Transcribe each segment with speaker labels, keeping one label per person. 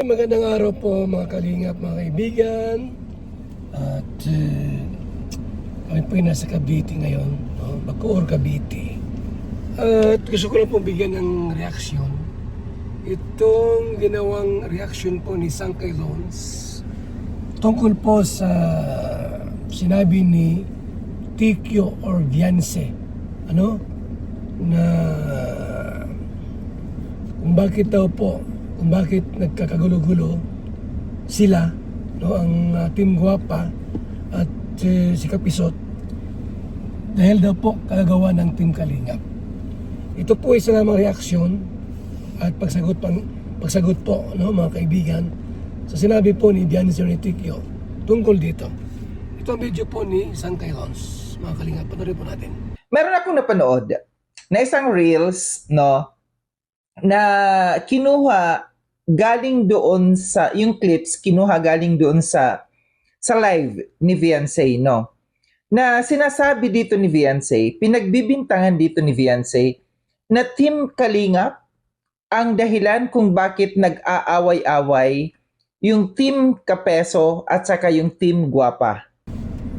Speaker 1: Magandang araw po mga kalingap, mga kaibigan. At kami po nasa Cavite ngayon, no? Bacoor, Cavite. At gusto ko lang pong bigyan ng reaksyon. Itong ginawang reaksyon po ni Sangkay Lons tungkol po sa sinabi ni Tikyo or Vianse, na kung bakit nagkakagulo-gulo sila, ang Team Guapa at si Kapisot dahil daw po kagagawa ng Team Kalingap. Ito po isa namang reaksyon at pagsagot po, mga kaibigan, sa sinabi po ni Vianse ni Tikyo tungkol dito. Ito ang video po ni Sangkay Lons, mga Kalingap. Panorin po natin.
Speaker 2: Meron akong napanood na isang reels, na kinuha galing doon sa, yung clips kinuha galing doon sa live ni Vianse, na sinasabi dito ni Vianse, pinagbibintangan dito ni Vianse na Team Kalingap ang dahilan kung bakit nag-aaway-away yung Team Kapeso at saka yung Team Guapa.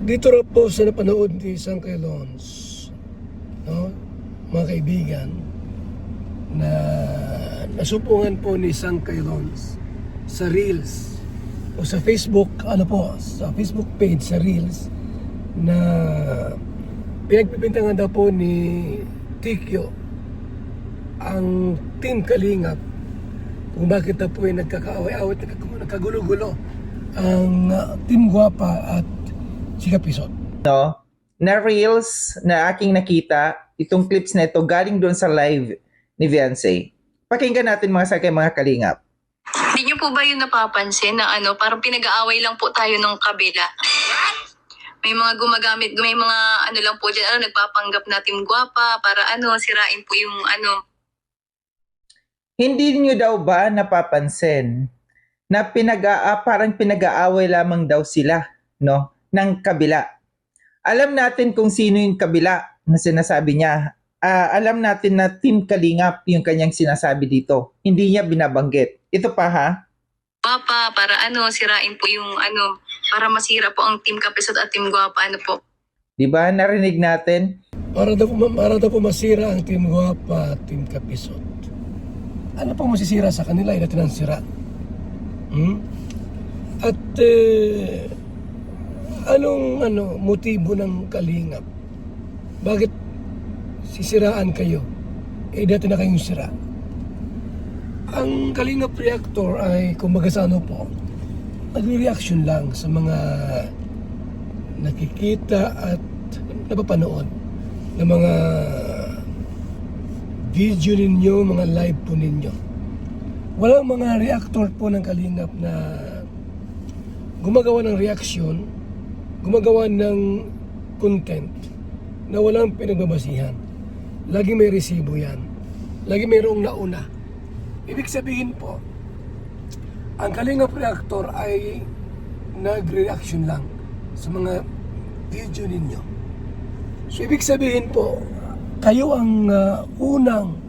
Speaker 1: Dito rin po sa napanood ni Sangkay Lons, mga kaibigan, na nasupungan po ni Sangkay Lons sa Reels o sa Facebook, sa Facebook page sa Reels, na pinagbibintangan daw po ni Tikyo ang Team Kalingap kung bakit na po ay nagkakaaway-away, nagkagulo-gulo ang Team Guapa at si Kapisot.
Speaker 2: Na reels na aking nakita, itong clips na ito galing doon sa live ni Vianse. Pakinggan natin mga Kalingap.
Speaker 3: Hindi niyo po ba yung napapansin na parang pinag-aaway lang po tayo ng kabila? May mga gumagamit, may mga lang po dyan, nagpapanggap na Team Guapa para sirain po yung
Speaker 2: Hindi niyo daw ba napapansin na parang pinag-aaway lamang daw sila, ng kabila? Alam natin kung sino yung kabila na sinasabi niya. Alam natin na Team Kalingap yung kanyang sinasabi dito. Hindi niya binabanggit. Ito pa
Speaker 3: Guapa para sirain po yung para masira po ang Team Kapisot at Team Guapa po.
Speaker 2: Di ba narinig natin?
Speaker 1: Para daw po masira ang Team Guapa at Team Kapisot. Ano pong masisira sa kanila? Ay natin ang sira. At anong motibo ng Kalingap? Bakit sisiraan kayo? Dati na kayong sira. Ang Kalingap Reactor ay kumbaga sa po, nag-reaction lang sa mga nakikita at napapanood ng mga video ninyo, mga live po ninyo. Walang mga reactor po ng Kalingap na gumagawa ng reaction, gumagawa ng content na walang pinagbabasihan. Lagi may resibo yan. Lagi mayroong nauna. Ibig sabihin po, ang Kalingap Reactor ay nag-reaction lang sa mga video ninyo. So ibig sabihin po, kayo ang unang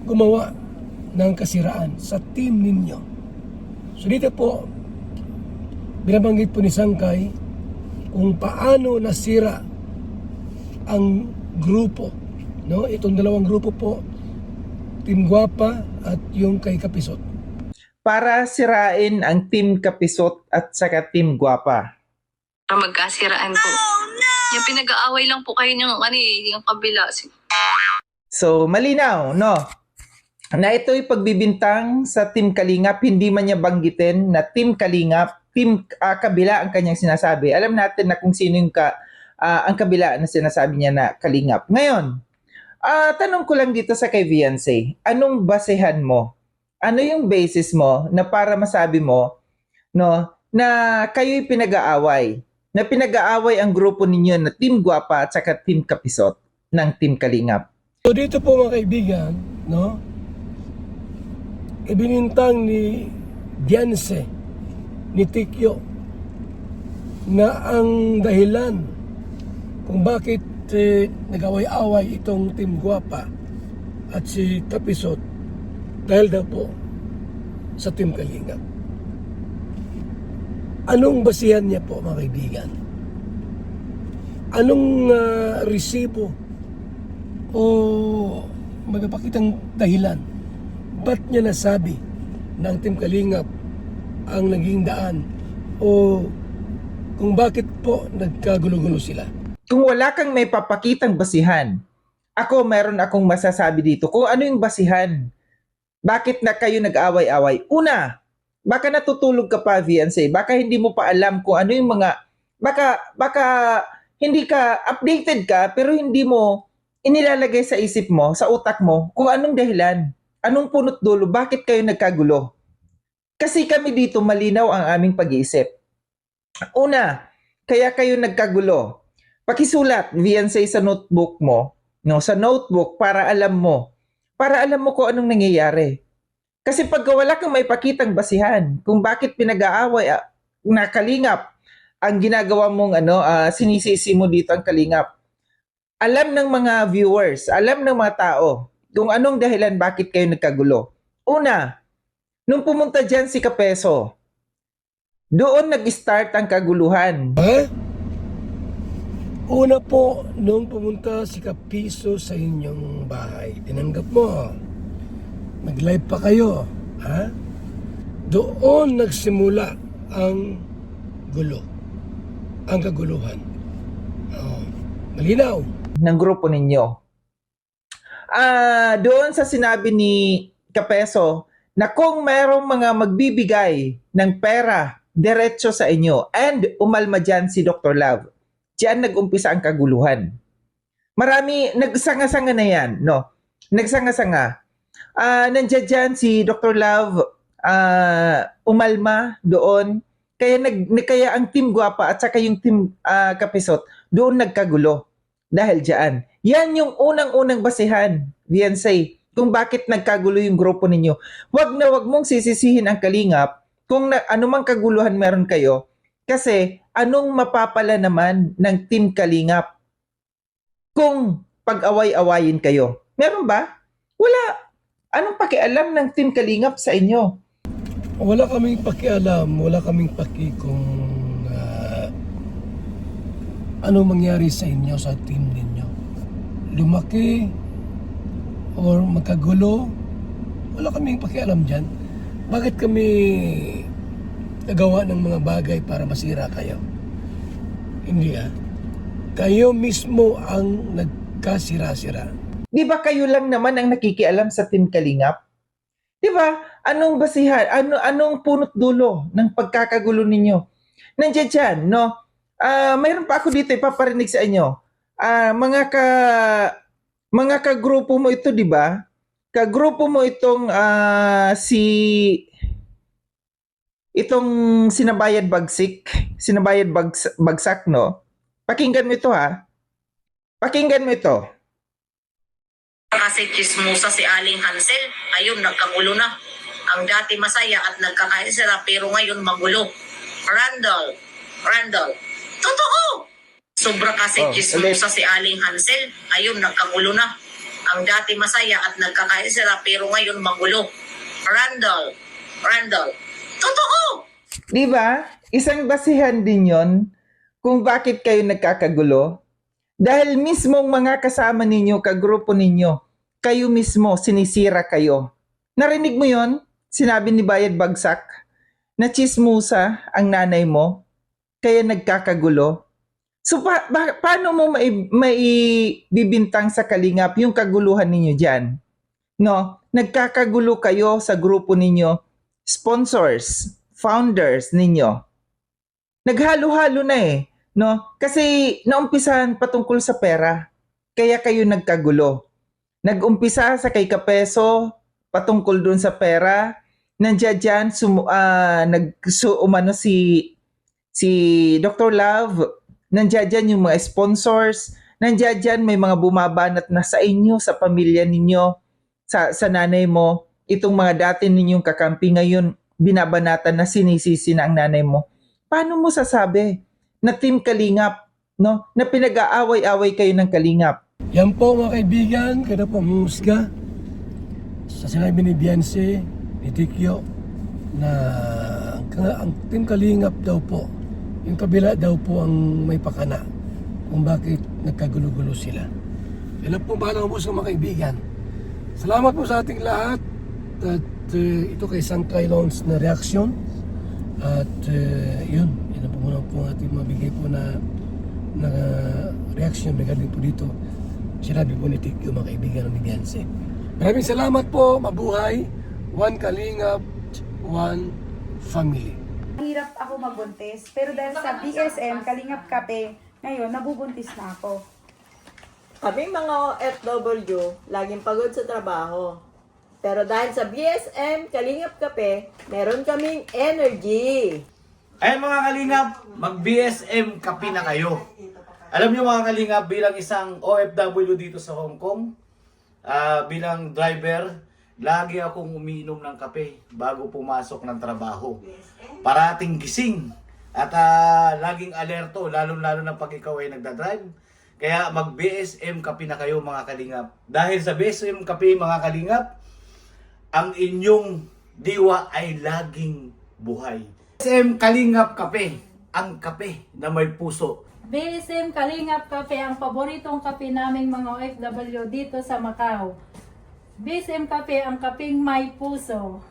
Speaker 1: gumawa ng kasiraan sa team ninyo. So dito po, binabanggit po ni Sangkay kung paano nasira ang grupo, itong dalawang grupo po, Team Guapa at yung kay Kapisot.
Speaker 2: Para sirain ang Team Kapisot at saka Team Guapa.
Speaker 3: Para magkasiraan po. Yung pinag-aaway lang po kayo yung kabila.
Speaker 2: So, malinaw, na ito'y pagbibintang sa Team Kalingap, hindi man niya banggitin na Team Kalingap, Team kabila ang kanyang sinasabi. Alam natin na kung sino yung ang kabila na sinasabi niya na Kalingap. Ngayon, tanong ko lang dito sa kay Vianse, anong basehan mo? Ano yung basis mo na para masabi mo, na kayo'y pinag-aaway? Na pinag-aaway ang grupo ninyo na Team Guapa at saka Team Kapisot ng Team Kalingap.
Speaker 1: So dito po mga kaibigan, ibinintang ni Vianse, ni Tikyo, na ang dahilan kung bakit nag-away-away itong Team Guapa at si Kapisot dahil daw po, ang Kalingap Reactor ay nag-reaction lang sa mga nakikita at napapanood ng mga video ninyo. Walang mga reactor po ng Kalingap na gumagawa ng content na walang pinagbabasihan. Lagi may resibo yan. Lagi mayroong nauna. Ibig sabihin po, ang Kalingap Reactor ay nag-reaction lang sa mga video ninyo. So dito po, binabanggitin ni Vianse, ni Tikyo, na ang dahilan kung bakit nag-away-away itong Team Guapa at si Kapisot sa Team Kalingap. Anong basihan niya po, mga kaibigan? Anong resibo o magpapakitang dahilan ba't niya nasabi na ang Team Kalingap ang naging daan o kung bakit po nagkagulo-gulo sila?
Speaker 2: Kung wala kang may papakitang basihan, meron akong masasabi dito. Kung ano yung basihan, bakit na kayo nag-away-away? Una, baka natutulog ka pa, Viancy. Baka hindi mo pa alam kung ano yung mga... Baka hindi ka updated ka, pero hindi mo inilalagay sa isip mo, sa utak mo, kung anong dahilan, anong punot dulo, bakit kayo nagkagulo. Kasi kami dito malinaw ang aming pag-iisip. Una, kaya kayo nagkagulo. Pakisulat, Viancy, sa notebook mo, no, sa notebook para alam mo kung anong nangyayari. Kasi pag wala kang may pakitang basihan kung bakit pinag-aaway na Kalingap, ang ginagawa mong sinisisi mo dito ang Kalingap. Alam ng mga viewers, alam ng mga tao kung anong dahilan bakit kayo nagkagulo. Una, nung pumunta dyan si Kapeso, doon nag-start ang kaguluhan.
Speaker 1: Una po, nung pumunta si Kapiso sa inyong bahay, tinanggap mo. Nag-live pa kayo. Ha? Doon nagsimula ang gulo. Ang kaguluhan. Malinaw.
Speaker 2: Ng grupo ninyo. Doon sa sinabi ni Kapeso na kung mayroong mga magbibigay ng pera diretso sa inyo and umalma dyan si Dr. Love, diyan nag-umpisa ang kaguluhan. Marami, nagsanga-sanga na yan, no? Nagsanga-sanga. Nandiyan dyan si Dr. Love, umalma doon. Kaya ang Team Guapa at saka yung Team Kapisot, doon nagkagulo. Dahil dyan. Yan yung unang-unang basihan, Viancy, kung bakit nagkagulo yung grupo ninyo. Wag mong sisisihin ang Kalingap kung anumang kaguluhan meron kayo. Kasi anong mapapala naman ng Team Kalingap kung pag-away-awayin kayo? Meron ba? Wala. Anong pakialam ng Team Kalingap sa inyo?
Speaker 1: Wala kaming pakialam, wala kaming paki kung ano mangyari sa inyo, sa team ninyo. Lumaki or magkagulo, wala kaming pakialam dyan. Bakit kami nagawa ng mga bagay para masira kayo? Hindi Kayo mismo ang nagkasira-sira.
Speaker 2: Di ba kayo lang naman ang nakikialam sa Team Kalingap? Di ba? Anong basihan? Anong punot dulo ng pagkakagulo ninyo? Nandiyan dyan, no? Mayroon pa ako dito ipaparinig sa inyo. Mga kagrupo mo ito, di ba? Kagrupo mo itong itong sinabayad bagsak, no? Pakinggan mo ito, ha? Pakinggan mo ito.
Speaker 4: Kasi chismosa si Aling Hansel, ayun, nagkagulo na. Ang dati masaya at nagkakain sila pero ngayon magulo. Randall, totoo! Sobra kasi chismosa si Aling Hansel, ayun, nagkagulo na. Ang dati masaya at nagkakain sila pero ngayon magulo. Randall, totoo!
Speaker 2: Di ba? Isang basihan din yon kung bakit kayo nagkakagulo. Dahil mismong mga kasama ninyo, kagrupo ninyo, kayo mismo, sinisira kayo. Narinig mo yon? Sinabi ni Bayad Bagsak na chismosa ang nanay mo, kaya nagkakagulo. So, paano mo maibibintang sa Kalingap yung kaguluhan ninyo dyan? No? Nagkakagulo kayo sa grupo ninyo, sponsors, founders ninyo. Naghalo-halo na no? Kasi naumpisahan patungkol sa pera, kaya kayo nagkagulo. Nag-umpisa sa kay Kapeso, patungkol dun sa pera, nandiyan dyan, umano si Dr. Love, nandiyan dyan yung mga sponsors, nandiyan dyan may mga bumabanat na sa inyo, sa pamilya ninyo, sa nanay mo, itong mga dati ninyong kakampi ngayon, binabanatan na sinisisi na ang nanay mo. Paano mo sasabi na Team Kalingap, no? Na pinag-aaway-away kayo ng Kalingap?
Speaker 1: Yan po mga kaibigan, kada po humusga sa sinabi ni Viancy, ni Tikyo, na ang Team Kalingap daw po, yung kabila daw po ang may pakana kung bakit nagkagulo-gulo sila. Yan lang po bahala po sa mga kaibigan. Salamat po sa ating lahat at ito kay Sangkay Loans na reaksyon at yun na po muna po ating mabigay po na reaksyon regarding po dito. Sinabi po ni Tikyo, mga kaibigan ng Beyonce. Maraming salamat po, mabuhay, One Kalingap, One Family.
Speaker 5: Hirap ako magbuntis, pero dahil sa BSM, Kalingap Kape, ngayon, nabubuntis na ako.
Speaker 6: Kaming mga OFW, laging pagod sa trabaho. Pero dahil sa BSM, Kalingap Kape, meron kaming energy.
Speaker 7: Ayan mga kalingap, mag-BSM kape na kayo. Alam niyo mga kalingap, bilang isang OFW dito sa Hong Kong, bilang driver, lagi akong umiinom ng kape bago pumasok ng trabaho. Parating gising at laging alerto, lalo-lalo na pag ikaw ay nagdadrive. Kaya mag-BSM kape na kayo mga kalingap. Dahil sa BSM kape mga kalingap, ang inyong diwa ay laging buhay. BSM Kalingap Kape, ang kape na may puso.
Speaker 8: BSM Kalingap Kape, ang paboritong kape naming mga OFW dito sa Macau. BSM Kape, ang kapeng may puso.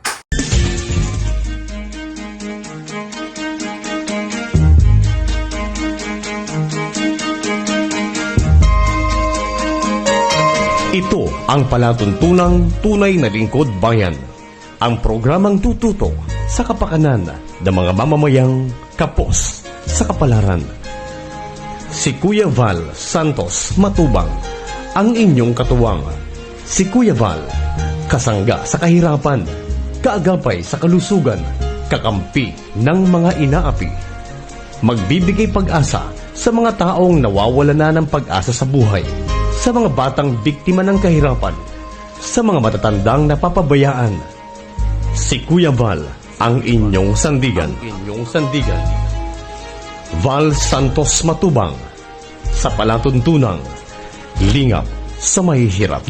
Speaker 9: Ito ang palatuntunang tunay na lingkod bayan. Ang programang tututok sa kapakanan ng mga mamamayang kapos sa kapalaran. Si Kuya Val Santos Matubang, ang inyong katuwang. Si Kuya Val, kasangga sa kahirapan, kaagapay sa kalusugan, kakampi ng mga inaapi. Magbibigay pag-asa sa mga taong nawawala na ng pag-asa sa buhay, sa mga batang biktima ng kahirapan, sa mga matatandang napapabayaan. Si Kuya Val, ang inyong sandigan. Val Santos Matubang, sa palatuntunang lingap sa mahihirap.